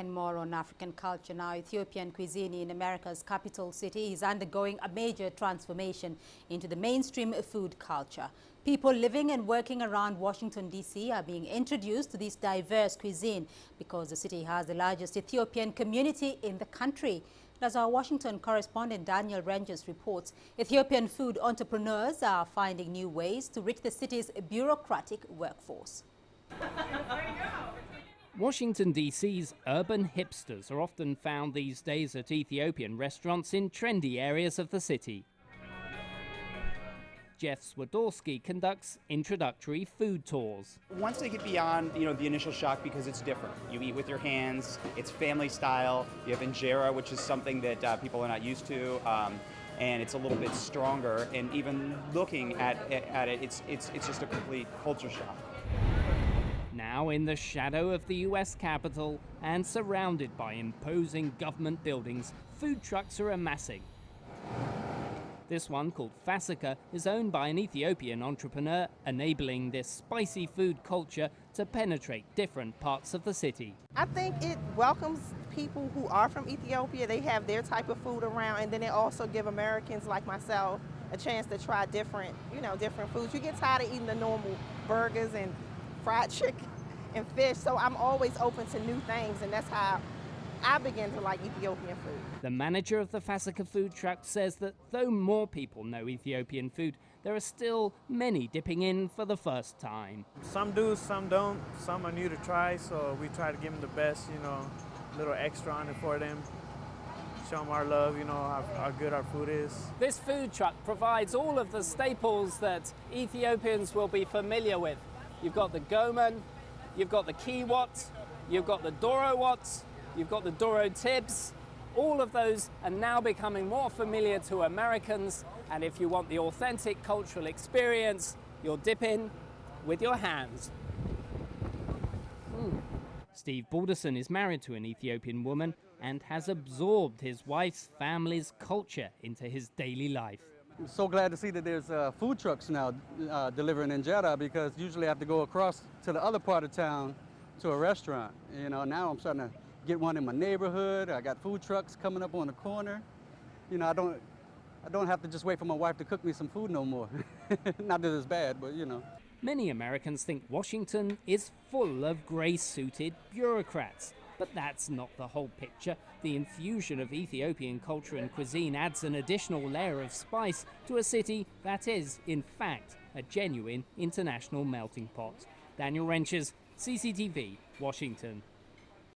And more on African culture now. Ethiopian cuisine in America's capital city is undergoing a major transformation into the mainstream food culture. People living and working around Washington, D.C. are being introduced to this diverse cuisine because the city has the largest Ethiopian community in the country. As our Washington correspondent Daniel Ryntjes reports, Ethiopian food entrepreneurs are finding new ways to reach the city's bureaucratic workforce. Washington, D.C.'s urban hipsters are often found these days at Ethiopian restaurants in trendy areas of the city. Jeff Swiderski conducts introductory food tours. Once they get beyond, the initial shock because it's different. You eat with your hands, it's family style, you have injera, which is something that people are not used to, and it's a little bit stronger, and even looking at it, it's just a complete culture shock. Now in the shadow of the US Capitol and surrounded by imposing government buildings, food trucks are amassing. This one, called Fasika, is owned by an Ethiopian entrepreneur, enabling this spicy food culture to penetrate different parts of the city. I think it welcomes people who are from Ethiopia. They have their type of food around, and then it also give Americans like myself a chance to try different foods. You get tired of eating the normal burgers and fried chicken and fish, so I'm always open to new things, and that's how I began to like Ethiopian food. The manager of the Fasika food truck says that though more people know Ethiopian food, there are still many dipping in for the first time. Some do, some don't. Some are new to try, so we try to give them the best, little extra on it for them. Show them our love, how good our food is. This food truck provides all of the staples that Ethiopians will be familiar with. You've got the goman, you've got the kiwat, you've got the dorowat, you've got the Doro Tibs. All of those are now becoming more familiar to Americans, and if you want the authentic cultural experience, you'll dip in with your hands. Steve Balderson is married to an Ethiopian woman and has absorbed his wife's family's culture into his daily life. I'm so glad to see that there's food trucks now delivering injera, because usually I have to go across to the other part of town to a restaurant. Now I'm starting to get one in my neighborhood. I got food trucks coming up on the corner. I don't have to just wait for my wife to cook me some food no more. Not that it's bad, but Many Americans think Washington is full of grey-suited bureaucrats. But that's not the whole picture. The infusion of Ethiopian culture and cuisine adds an additional layer of spice to a city that is, in fact, a genuine international melting pot. Daniel Ryntjes, CCTV, Washington.